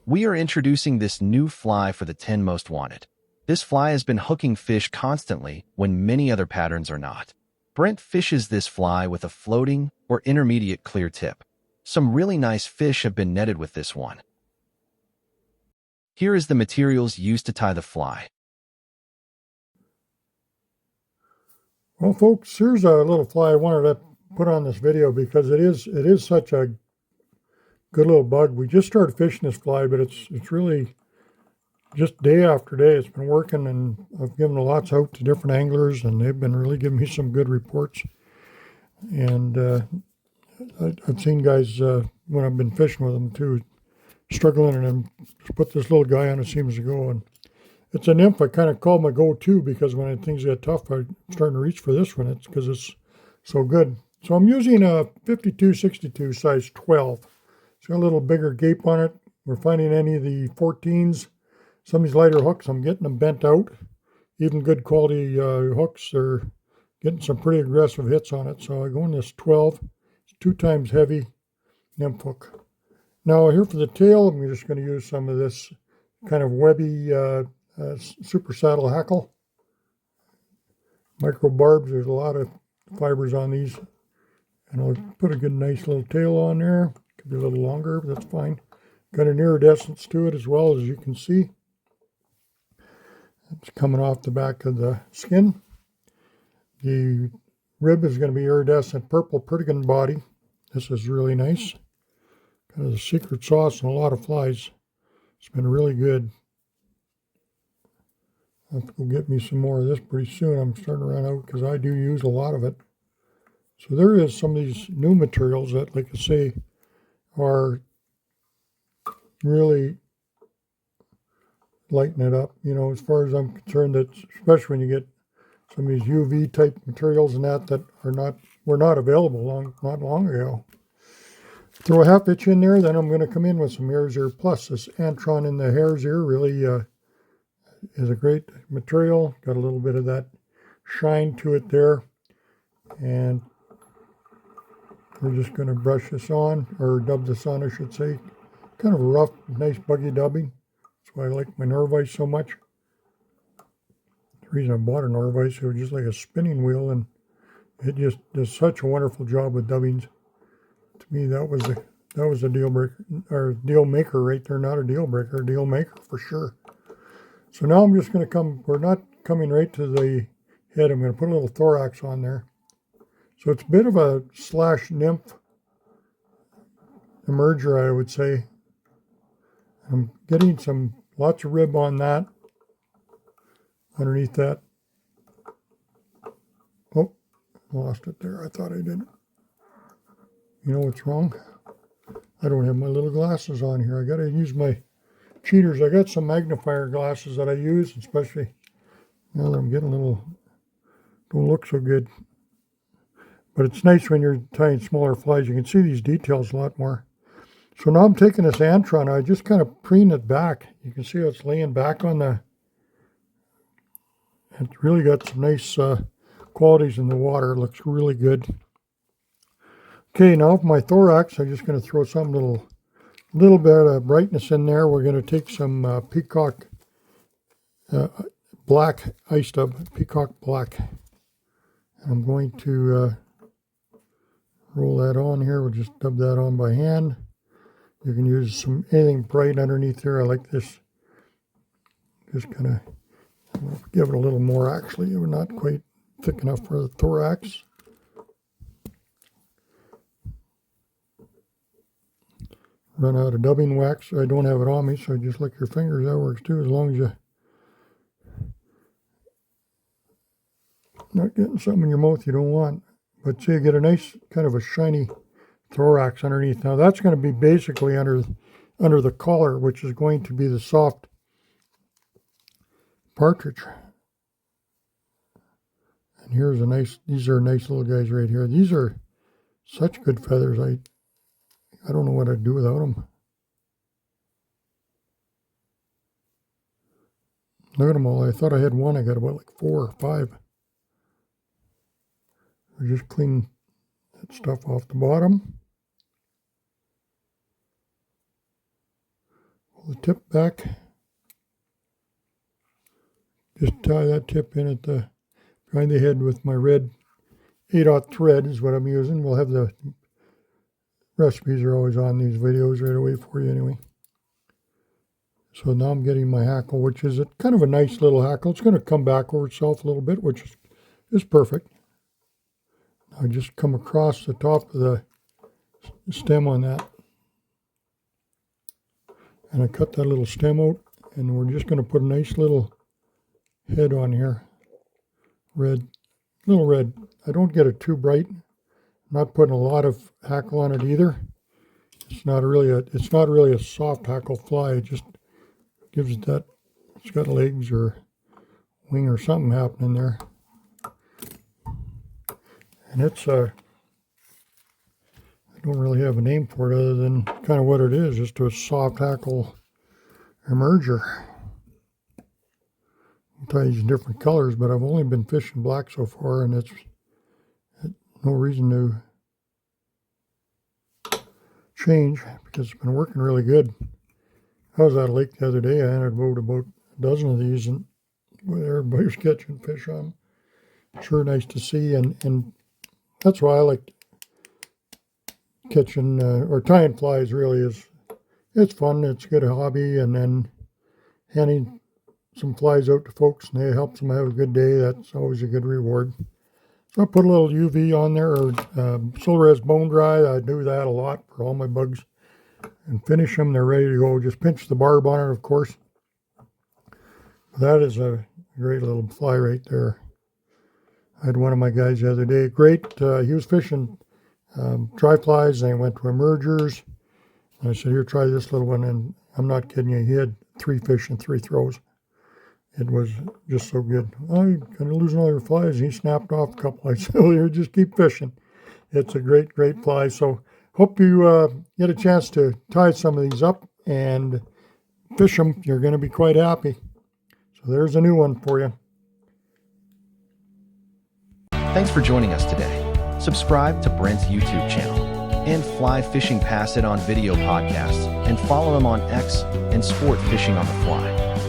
We are introducing this new fly for the 10 most wanted. This fly has been hooking fish constantly when many other patterns are not. Brent fishes this fly with a floating or intermediate clear tip. Some really nice fish have been netted with this one. Here is the materials used to tie the fly. Well, folks, here's a little fly I wanted to put on this video because it is such a good little bug. We just started fishing this fly, but it's really just day after day. It's been working, and I've given lots out to different anglers, and they've been really giving me some good reports. And I've seen guys when I've been fishing with them too, struggling, and then put this little guy on. It seems to go, and it's a nymph I kind of call my go-to because when things get tough, I'm starting to reach for this one. It's because it's so good. So I'm using a 52-62 size 12. It's got a little bigger gape on it. We're finding any of the 14s. Some of these lighter hooks, I'm getting them bent out. Even good quality hooks are getting some pretty aggressive hits on it. So I go in this 12. It's 2 times heavy nymph hook. Now here for the tail, I'm just going to use some of this kind of webby super saddle hackle. Micro barbs, there's a lot of fibers on these. And I'll put a good nice little tail on there. Could be a little longer, but that's fine. Got an iridescence to it as well, as you can see. It's coming off the back of the skin. The rib is going to be iridescent purple, pretty good body. This is really nice. Kind of the secret sauce in a lot of flies. It's been really good. I'll have to go get me some more of this pretty soon. I'm starting to run out because I do use a lot of it. So there is some of these new materials that, like I say, are really lighten it up. You know, as far as I'm concerned, that especially when you get some of these UV type materials and that were not available not long ago. Throw a half inch in there, then I'm going to come in with some hare's ear plus. This Antron in the hare's ear really is a great material. Got a little bit of that shine to it there, and we're just going to brush this on, or dub this on, I should say. Kind of a rough, nice buggy dubbing. That's why I like my Norvise so much. The reason I bought a Norvise, it was just like a spinning wheel, and it just does such a wonderful job with dubbings. To me, that was a deal breaker, or deal maker right there. Not a deal breaker, a deal maker for sure. So now I'm just going to we're not coming right to the head. I'm going to put a little thorax on there. So it's a bit of a slash nymph emerger, I would say. I'm getting lots of rib on that, underneath that. Oh, lost it there. I thought I did. You know what's wrong? I don't have my little glasses on here. I got to use my cheaters. I got some magnifier glasses that I use, especially now that I'm getting don't look so good. But it's nice when you're tying smaller flies. You can see these details a lot more. So now I'm taking this Antron. I just kind of preen it back. You can see how it's laying back on the... It's really got some nice qualities in the water. It looks really good. Okay, now for my thorax, I'm just going to throw some little bit of brightness in there. We're going to take some Peacock black ice dub, Peacock black. I'm going to roll that on here. We'll just dub that on by hand. You can use anything bright underneath there. I like this. Just kind of give it a little more, actually. We're not quite thick enough for the thorax. Run out of dubbing wax. I don't have it on me, so just lick your fingers. That works too, as long as you're not getting something in your mouth you don't want. But see, you get a nice kind of a shiny thorax underneath. Now that's going to be basically under the collar, which is going to be the soft partridge. And here's these are nice little guys right here. These are such good feathers. I don't know what I'd do without them. Look at them all. I thought I had one. I got about like 4 or 5. We just clean that stuff off the bottom. Pull the tip back. Just tie that tip in at the behind the head with my red 8/0 thread is what I'm using. We'll have the recipes are always on these videos right away for you anyway. So now I'm getting my hackle, which is kind of a nice little hackle. It's going to come back over itself a little bit, which is perfect. I just come across the top of the stem on that. And I cut that little stem out, and we're just going to put a nice little head on here. Red, little red. I don't get it too bright. I'm not putting a lot of hackle on it either. It's not really a soft hackle fly. It just gives it that, it's got legs or wing or something happening there. And it's I don't really have a name for it other than kind of what it is, just a soft hackle emerger. I'll try these in different colors, but I've only been fishing black so far, and it's no reason to change because it's been working really good. I was at a lake the other day. I had about a dozen of these, and everybody was catching fish on them. Sure nice to see, and that's why I like catching or tying flies. Really, it's fun. It's a good hobby, and then handing some flies out to folks, and they help them have a good day. That's always a good reward. So I put a little UV on there, or Solres bone dry. I do that a lot for all my bugs, and finish them. They're ready to go. Just pinch the barb on it, of course. That is a great little fly right there. I had one of my guys the other day. Great. He was fishing dry flies, and I went to emergers. And I said, here, try this little one. And I'm not kidding you. He had 3 fish in 3 throws. It was just so good. Oh, you're kind of losing all your flies. And he snapped off a couple. I said, well, here, just keep fishing. It's a great, great fly. So hope you get a chance to tie some of these up and fish them. You're going to be quite happy. So there's a new one for you. Thanks for joining us today. Subscribe to Brent's YouTube channel and Fly Fishing Pass It on Video podcasts, and follow him on X and Sport Fishing on the Fly.